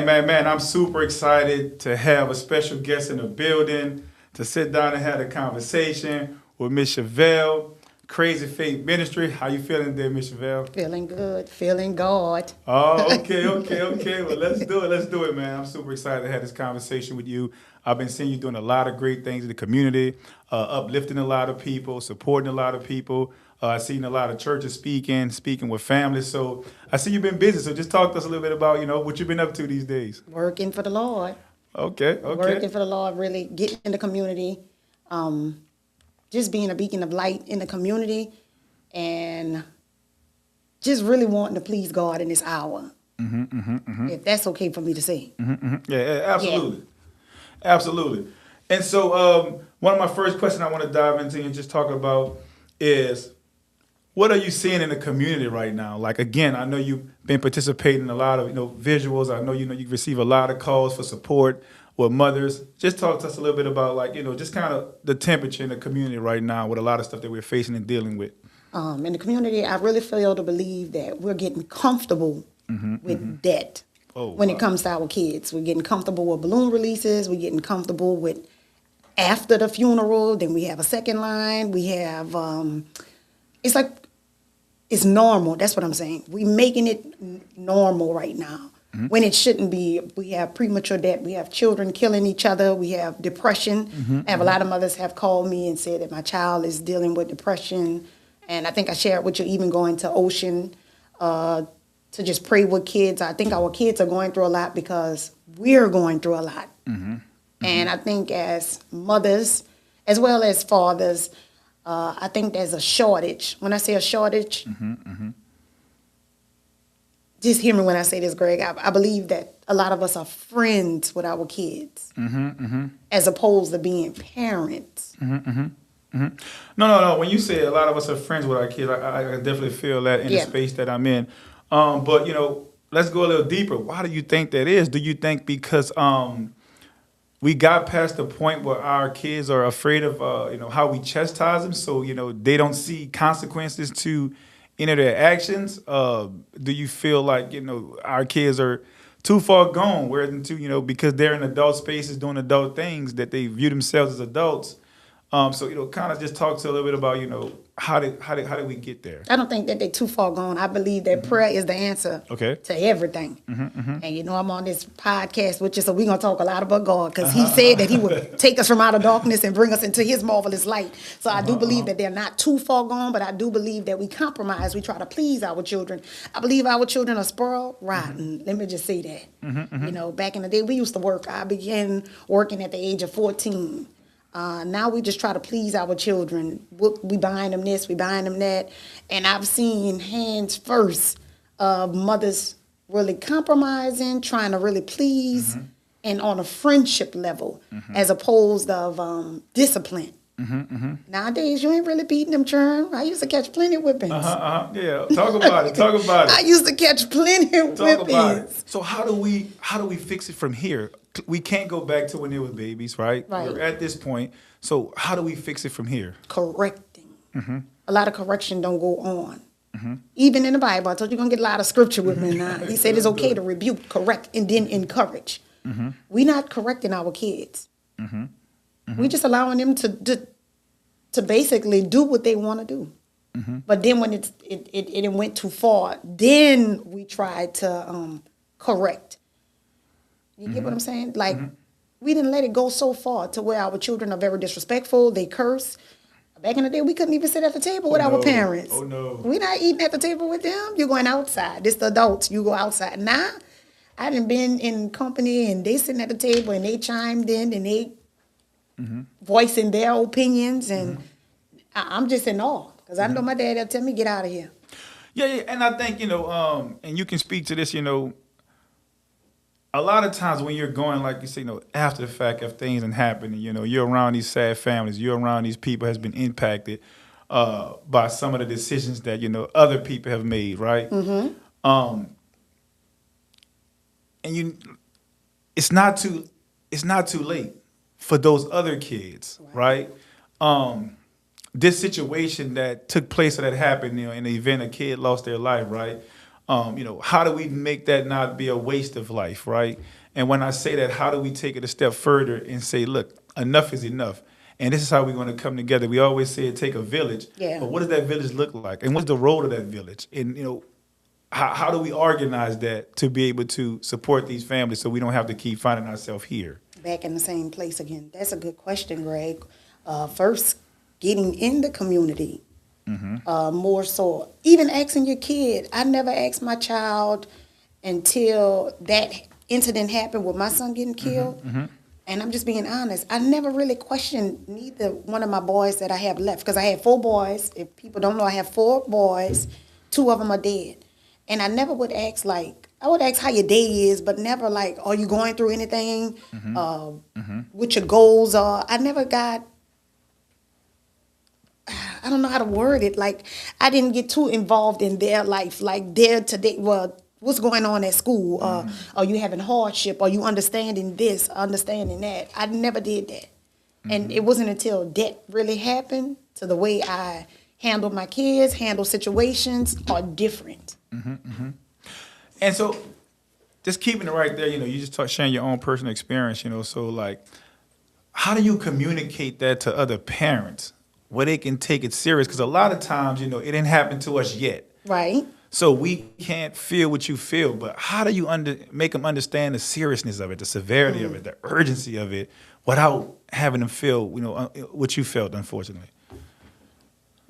Man, I'm super excited to have a special guest in the building to sit down and have a conversation with Miss Shevelle, Crazy Faith Ministry. How you feeling there, Miss Shevelle? Feeling good, feeling God. Oh, okay. Well, let's do it, man. I'm super excited to have this conversation with you. I've been seeing you doing a lot of great things in the community, uplifting a lot of people, supporting a lot of people. I've seen a lot of churches speaking with families. So I see you've been busy. So just talk to us a little bit about, what you've been up to these days. Working for the Lord. Okay. Working for the Lord, really getting in the community. Just being a beacon of light in the community. And just really wanting to please God in this hour. If that's okay for me to say. Yeah, absolutely. Yeah. Absolutely. And so one of my first questions I want to dive into and just talk about is, what are you seeing in the community right now? Like, again, I know you've been participating in a lot of, visuals. I know, you receive a lot of calls for support with mothers. Just talk to us a little bit about, just kind of the temperature in the community right now with a lot of stuff that we're facing and dealing with. In the community, I really fail to believe that we're getting comfortable with debt when it comes to our kids. We're getting comfortable with balloon releases. We're getting comfortable with after the funeral. Then we have a second line. We have, it's like, it's normal. That's what I'm saying. We're making it normal right now when it shouldn't be. We have premature death. We have children killing each other. We have depression. I have a lot of mothers have called me and said that my child is dealing with depression. And I think I shared with you even going to Ocean to just pray with kids. I think our kids are going through a lot because we're going through a lot. And I think as mothers, as well as fathers, I think there's a shortage. When I say a shortage, just hear me when I say this, Greg. I believe that a lot of us are friends with our kids as opposed to being parents. No. When you say a lot of us are friends with our kids, I definitely feel that in the space that I'm in. But, let's go a little deeper. Why do you think that is? Do you think because we got past the point where our kids are afraid of, how we chastise them, so, they don't see consequences to any of their actions? Do you feel like, our kids are too far gone, where into, because they're in adult spaces doing adult things, that they view themselves as adults? So, kind of just talk to a little bit about, how did we get there? I don't think that they're too far gone. I believe that prayer is the answer to everything. And, I'm on this podcast with you, so we're going to talk a lot about God, because he said that he would take us from out of darkness and bring us into his marvelous light. So I do believe that they're not too far gone, but I do believe that we compromise. We try to please our children. I believe our children are spoiled rotten. Let me just say that. Back in the day, we used to work. I began working at the age of 14. Now we just try to please our children. We buying them this, we buying them that. And I've seen hands first of mothers really compromising, trying to really please, and on a friendship level, as opposed of discipline. Nowadays, you ain't really beating them churn. I used to catch plenty of whippings. Yeah, talk about it. I used to catch plenty of whippings. About it. So how do we fix it from here? We can't go back to when they were babies, right? We're at this point. So how do we fix it from here? Correcting. A lot of correction don't go on. Even in the Bible, I told you, you're going to get a lot of scripture with me now. He said it's okay to rebuke, correct, and then encourage. We're not correcting our kids. We're just allowing them to basically do what they want to do. But then when it went too far, then we tried to correct. You get what I'm saying? Like, we didn't let it go so far to where our children are very disrespectful. They curse. Back in the day, we couldn't even sit at the table with our parents. Oh, no. We're not eating at the table with them. You're going outside. This the adults. You go outside. Now, I done been in company, and they sitting at the table, and they chimed in, and they voicing their opinions, and I'm just in awe. Because I know my dad will tell me, get out of here. Yeah, and I think, and you can speak to this, a lot of times when you're going, like you say, after the fact of things and happening, you're around these sad families, you're around these people has been impacted by some of the decisions that, other people have made, right? And it's not too late for those other kids, right? This situation that took place or that happened, in the event a kid lost their life, right? How do we make that not be a waste of life, right? And when I say that, how do we take it a step further and say, look, enough is enough? And this is how we're going to come together. We always say it take a village, but what does that village look like? And what's the role of that village? And, how do we organize that to be able to support these families so we don't have to keep finding ourselves here? Back in the same place again. That's a good question, Greg. First, getting in the community. More so, even asking your kid. I never asked my child until that incident happened with my son getting killed. And I'm just being honest. I never really questioned neither one of my boys that I have left, because I had 4 boys. If people don't know, I have 4 boys. 2 of them are dead. And I never would ask, like, I would ask how your day is, but never like, are you going through anything? What your goals are. I never got, I don't know how to word it. Like, I didn't get too involved in their life, like their today, well, what's going on at school? Are you having hardship? Are you understanding this, understanding that? I never did that. And it wasn't until that really happened to the way I handle my kids, handle situations are different. And so just keeping it right there, you just sharing your own personal experience, so like, how do you communicate that to other parents where they can take it serious? Because a lot of times, it didn't happen to us yet. Right. So we can't feel what you feel, but how do you make them understand the seriousness of it, the severity of it, the urgency of it, without having them feel, what you felt, unfortunately?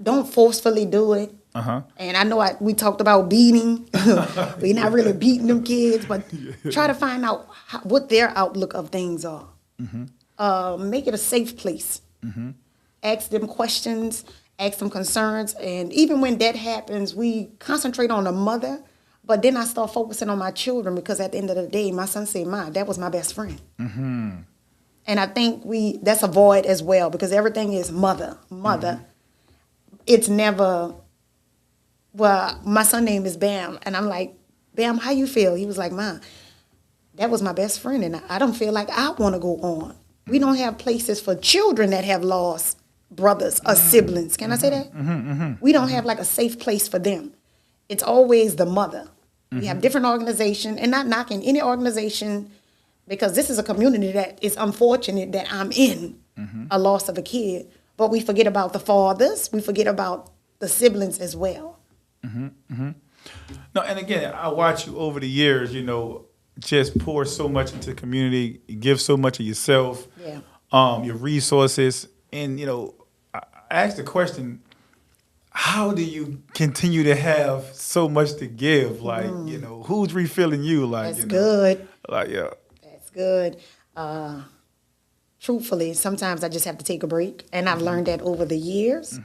Don't forcefully do it. And I know we talked about beating. We're not really beating them kids, but try to find out what their outlook of things are. Make it a safe place. Ask them questions, ask them concerns. And even when that happens, we concentrate on the mother, but then I start focusing on my children, because at the end of the day, my son said, "Ma, that was my best friend." And I think that's a void as well, because everything is mother. It's never, well, my son's name is Bam. And I'm like, "Bam, how you feel?" He was like, "Ma, that was my best friend, and I don't feel like I want to go on." We don't have places for children that have lost brothers or siblings. Can I say that? We don't have like a safe place for them. It's always the mother. We have different organizations, and not knocking any organization, because this is a community that is unfortunate that I'm in, a loss of a kid. But we forget about the fathers. We forget about the siblings as well. No, and again, I watch you over the years, just pour so much into the community, give so much of yourself, your resources. And, I asked the question, how do you continue to have so much to give? Like, who's refilling you? Like, That's good. Like, yeah. That's good. Truthfully, sometimes I just have to take a break. And I've learned that over the years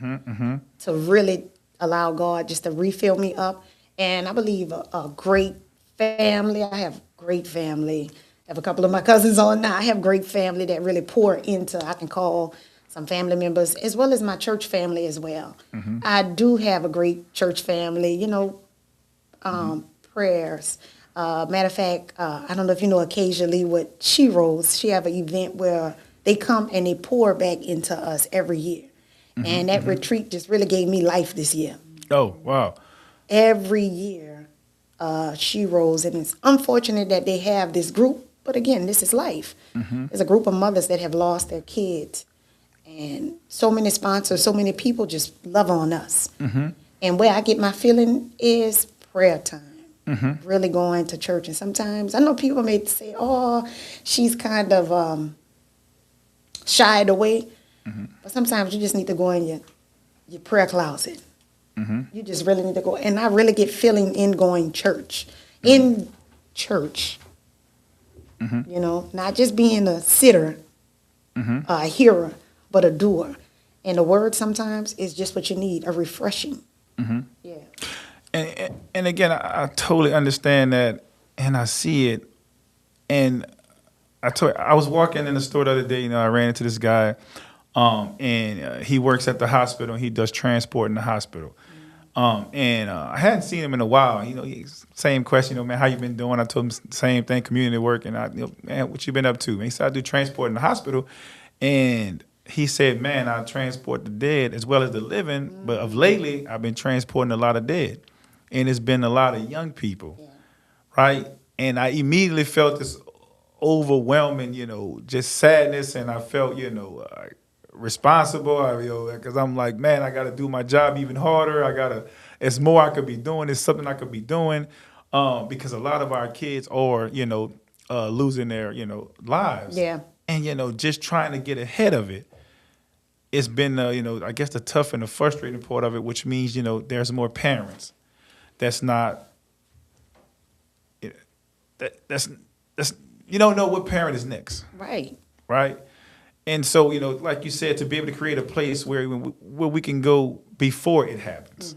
to really allow God just to refill me up. And I believe a great family. I have great family. I have a couple of my cousins on now. I have great family that really pour into, I can call some family members, as well as my church family as well. I do have a great church family, prayers. Matter of fact, I don't know if you know occasionally what She Rose, she have an event where they come and they pour back into us every year. And that retreat just really gave me life this year. Oh, wow. Every year, She Rose, and it's unfortunate that they have this group, but again, this is life. There's a group of mothers that have lost their kids, and so many sponsors, so many people just love on us. And where I get my feeling is prayer time, really going to church. And sometimes, I know people may say, "Oh, she's kind of shied away," but sometimes you just need to go in your prayer closet. You just really need to go. And I really get feeling in going church. In church. Not just being a sitter, a hearer, but a doer. And the word sometimes is just what you need, a refreshing. Yeah. And again, I totally understand that, and I see it. And I was walking in the store the other day, I ran into this guy, and he works at the hospital, and he does transport in the hospital. And I hadn't seen him in a while. Same question, man, how you been doing? I told him the same thing, community work, and man, what you been up to? And he said, I do transport in the hospital. And he said, man, I transport the dead as well as the living, but of lately, I've been transporting a lot of dead. and it's been a lot of young people, right? And I immediately felt this overwhelming, just sadness, and I felt, responsible, because I'm like, man, I got to do my job even harder. It's more I could be doing. It's something I could be doing, because a lot of our kids are, losing their, lives. Yeah. And, just trying to get ahead of it. It's been, I guess the tough and the frustrating part of it, which means, there's more parents that's not, that's you don't know what parent is next. Right. Right. And so, like you said, to be able to create a place where we can go before it happens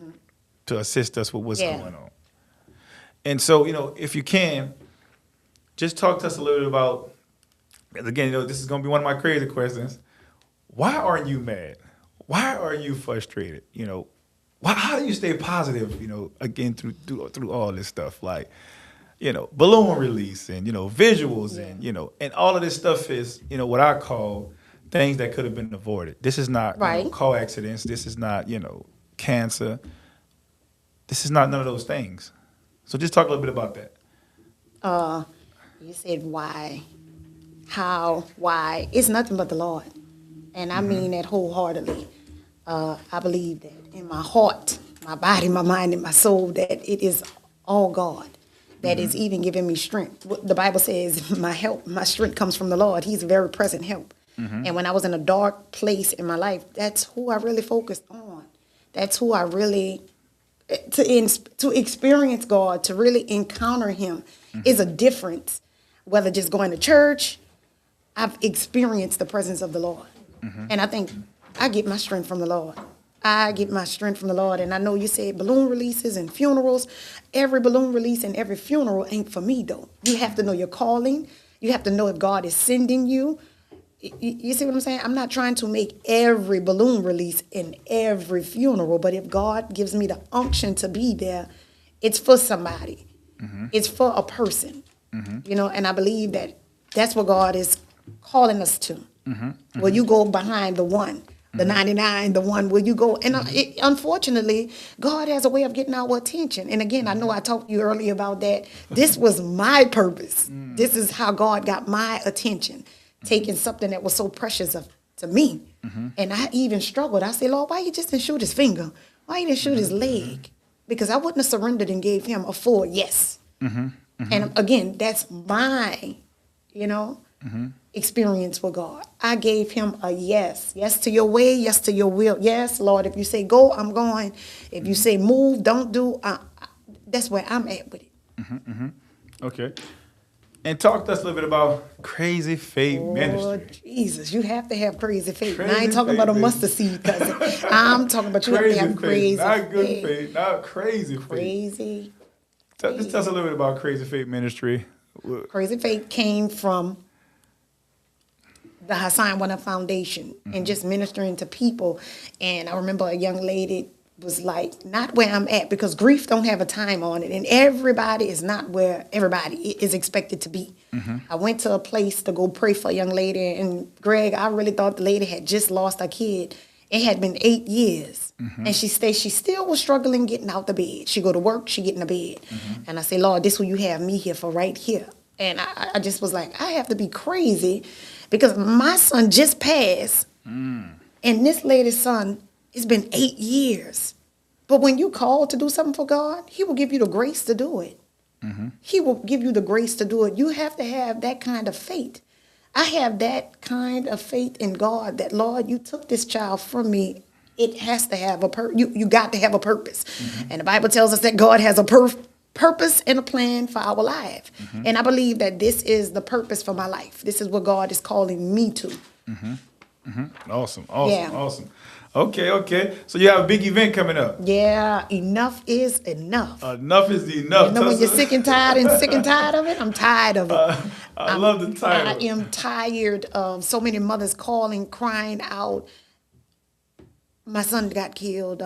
to assist us with what's going on. And so, if you can, just talk to us a little bit about, again, this is going to be one of my crazy questions. Why aren't you mad? Why are you frustrated? How do you stay positive, again, through all this stuff? Like, balloon release and, visuals and all of this stuff is, what I call things that could have been avoided. This is not car accidents. This is not, cancer. This is not none of those things. So just talk a little bit about that. You said why, how, why. It's nothing but the Lord. And I mean that wholeheartedly. I believe that in my heart, my body, my mind, and my soul, that it is all God that is even giving me strength. The Bible says my strength comes from the Lord. He's a very present help. And when I was in a dark place in my life, that's who I really focused on. That's who I really, to experience God, to really encounter him is a difference. Whether just going to church, I've experienced the presence of the Lord. And I think I get my strength from the Lord. I get my strength from the Lord. And I know you said balloon releases and funerals. Every balloon release and every funeral ain't for me, though. You have to know your calling. You have to know if God is sending you. You see what I'm saying? I'm not trying to make every balloon release in every funeral, but if God gives me the unction to be there, it's for somebody. It's for a person, and I believe that that's what God is calling us to. Will you go behind the one, the 99, the one, will you go? And unfortunately, God has a way of getting our attention. And again, I know I talked to you earlier about that. This was my purpose. This is how God got my attention, taking something that was so precious to me. And I even struggled. I said, Lord, why you just didn't shoot his finger? Why you didn't shoot his leg? Because I wouldn't have surrendered and gave him a full yes. And again, that's my, experience with God. I gave him a yes. Yes to your way, yes to your will. Yes, Lord, if you say go, I'm going. If you say move, don't do, that's where I'm at with it. Okay. And talk to us a little bit about Crazy Faith Ministry. Jesus, you have to have crazy faith. And I ain't talking about a mustard seed, cousin. I'm talking about you have to have crazy faith. Not good faith, not crazy faith. Crazy. Just tell us a little bit about Crazy Faith Ministry. Crazy Faith came from the Hassan Wanna Foundation and just ministering to people. And I remember a young lady was like, not where I'm at, because grief don't have a time on it. And everybody is not where everybody is expected to be. I went to a place to go pray for a young lady. And Greg, I really thought the lady had just lost a kid. It had been 8 years. And she still was struggling getting out the bed. She go to work, she get in the bed. And I say, Lord, this is what you have me here for right here. And I just was like, I have to be crazy because my son just passed. And this lady's son, it's been 8 years. But when you call to do something for God, he will give you the grace to do it. He will give you the grace to do it. You have to have that kind of faith. I have that kind of faith in God that, Lord, you took this child from me. It has to have you got to have a purpose. And the Bible tells us that God has a purpose and a plan for our life. And I believe that this is the purpose for my life. This is what God is calling me to. Awesome. Okay. So you have a big event coming up. Yeah, enough is enough. Enough is enough. You know when you're sick and tired of it? I'm tired of it. I love the title. I am tired of so many mothers calling, crying out, my son got killed.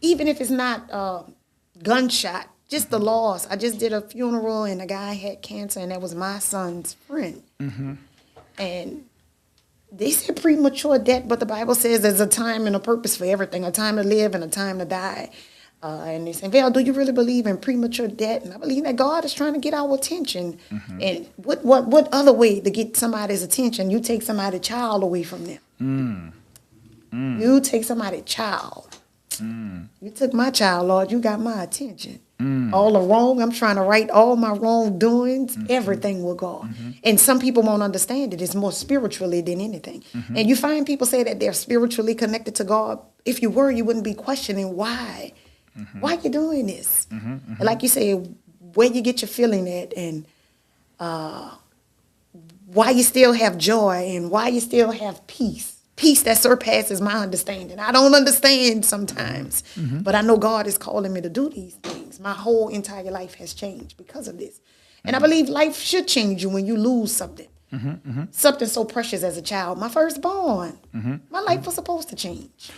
Even if it's not gunshot, just the loss. I just did a funeral and a guy had cancer, and that was my son's friend. And they said premature death, but the Bible says there's a time and a purpose for everything, a time to live and a time to die. And they say, Val, do you really believe in premature death? And I believe that God is trying to get our attention. And what other way to get somebody's attention? You take somebody's child away from them. You take somebody's child. You took my child, Lord. You got my attention. All the wrong, I'm trying to right all my wrongdoings, everything with God. And some people won't understand it. It's more spiritually than anything. And you find people say that they're spiritually connected to God. If you were, you wouldn't be questioning why. Why you doing this? And like you say, where you get your feeling at, and why you still have joy, and why you still have peace. Peace that surpasses my understanding. I don't understand sometimes, but I know God is calling me to do these things. My whole entire life has changed because of this. And I believe life should change you when you lose something. Something so precious as a child. My firstborn. My life was supposed to change.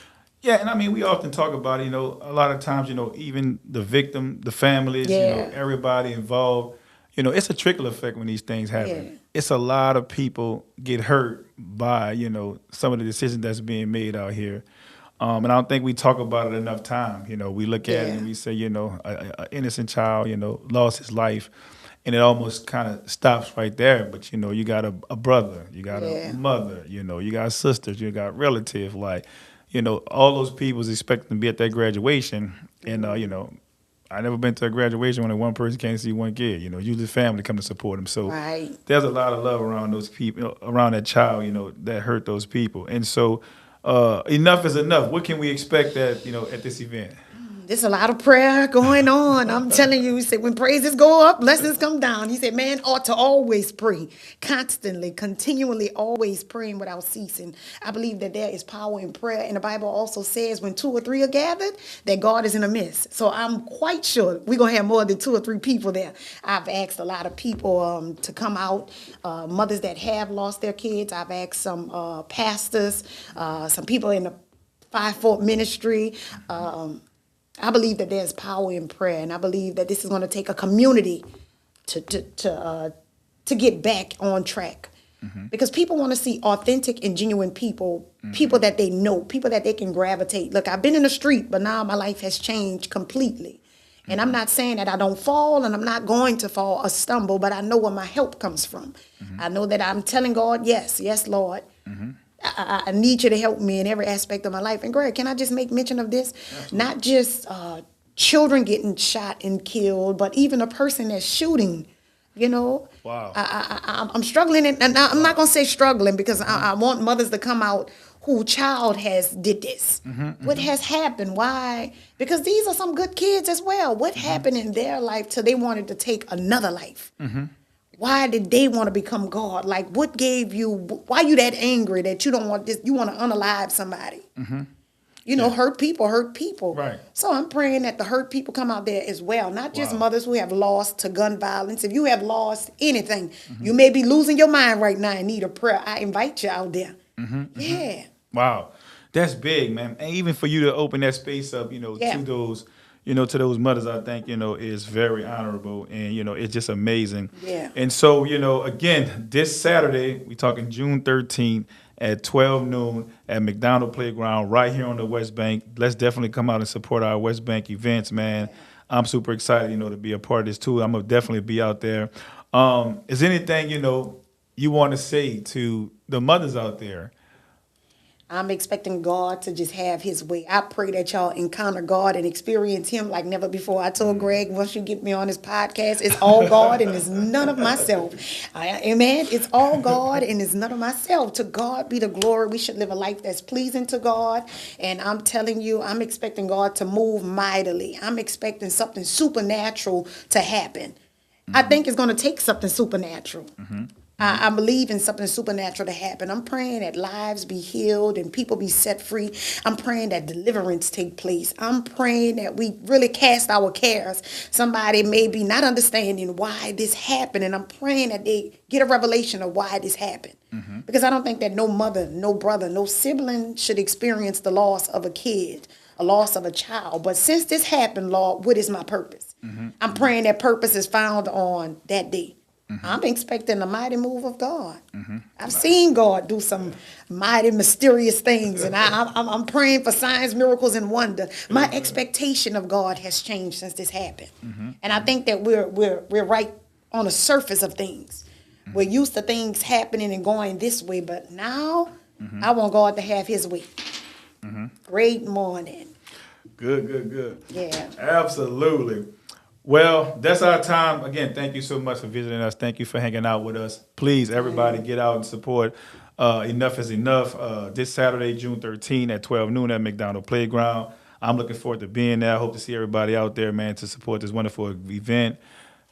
Yeah, and I mean, we often talk about, a lot of times, even the victim, the families, everybody involved. It's a trickle effect when these things happen. Yeah. It's a lot of people get hurt by, some of the decisions that's being made out here. And I don't think we talk about it enough time. We look at it and we say, an innocent child, lost his life. And it almost kind of stops right there. But, you got a brother, you got a mother, you got sisters, you got relatives. Like, all those people is expecting to be at that graduation. And, I never been to a graduation when one person can't see one kid. Usually family come to support them. So there's a lot of love around those people, around that child, that hurt those people. And so enough is enough. What can we expect at this event? There's a lot of prayer going on. I'm telling you, he said, when praises go up, blessings come down. He said, man ought to always pray, constantly, continually, always praying without ceasing. I believe that there is power in prayer. And the Bible also says when 2 or 3 are gathered, that God is in the midst. So I'm quite sure we're going to have more than 2 or 3 people there. I've asked a lot of people to come out, mothers that have lost their kids. I've asked some pastors, some people in the 5-4 ministry, I believe that there's power in prayer, and I believe that this is going to take a community to get back on track. Because people want to see authentic and genuine people, people that they know, people that they can gravitate. Look, I've been in the street, but now my life has changed completely. And I'm not saying that I don't fall, and I'm not going to fall or stumble, but I know where my help comes from. I know that I'm telling God, yes, Lord. I need you to help me in every aspect of my life. And Greg, can I just make mention of this? Absolutely. Not just children getting shot and killed, but even a person that's shooting, Wow. I'm struggling, and I'm not going to say struggling because I want mothers to come out whose child has did this. What has happened? Why? Because these are some good kids as well. What happened in their life till they wanted to take another life? Why did they want to become God? Like, what gave you, why you that angry that you don't want this, you want to unalive somebody? Hurt people. Right. So I'm praying that the hurt people come out there as well, not just mothers who have lost to gun violence. If you have lost anything, you may be losing your mind right now and need a prayer. I invite you out there. Yeah. Wow. That's big, man. And even for you to open that space up, to those, to those mothers, I think, is very honorable, and, it's just amazing. Yeah. And so, again, this Saturday, we're talking June 13th at 12 noon at McDonald Playground right here on the West Bank. Let's definitely come out and support our West Bank events, man. I'm super excited, to be a part of this too. I'm going to definitely be out there. Is anything, you want to say to the mothers out there? I'm expecting God to just have his way. I pray that y'all encounter God and experience him like never before. I told Greg, once you get me on this podcast, it's all God and it's none of myself. Amen. It's all God and it's none of myself. To God be the glory. We should live a life that's pleasing to God. And I'm telling you, I'm expecting God to move mightily. I'm expecting something supernatural to happen. I think it's going to take something supernatural. I believe in something supernatural to happen. I'm praying that lives be healed and people be set free. I'm praying that deliverance take place. I'm praying that we really cast our cares. Somebody may be not understanding why this happened, and I'm praying that they get a revelation of why this happened. Because I don't think that no mother, no brother, no sibling should experience the loss of a kid, a loss of a child. But since this happened, Lord, what is my purpose? I'm praying that purpose is found on that day. I'm expecting a mighty move of God. I've seen God do some mighty, mysterious things, and I'm praying for signs, miracles, and wonder. My expectation of God has changed since this happened, and I think that we're right on the surface of things. We're used to things happening and going this way, but now I want God to have His way. Great morning. Good. Yeah. Absolutely. Well, that's our time. Again, thank you so much for visiting us. Thank you for hanging out with us. Please, everybody, get out and support Enough is Enough this Saturday, June 13 at 12 noon at McDonald Playground. I'm looking forward to being there. I hope to see everybody out there, man, to support this wonderful event.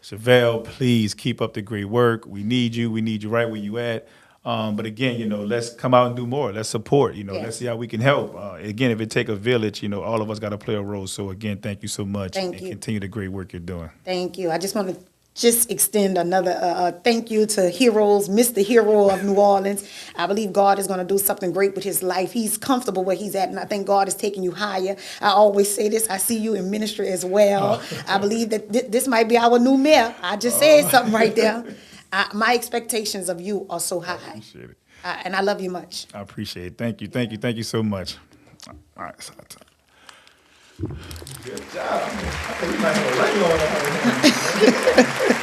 Shevelle, please keep up the great work. We need you. We need you right where you at. But again, let's come out and do more. Let's support, let's see how we can help. Again, if it take a village, all of us got to play a role. So again, thank you so much. Thank you. Continue the great work you're doing. Thank you. I just want to extend another thank you to Heroes, Mr. Hero of New Orleans. I believe God is going to do something great with his life. He's comfortable where he's at, and I think God is taking you higher. I always say this. I see you in ministry as well. I believe that this might be our new mayor. I just said something right there. My expectations of you are so high. I appreciate it. And I love you much. I appreciate it. Thank you so much. All right, it's our time. Good job. I think we might have a light on.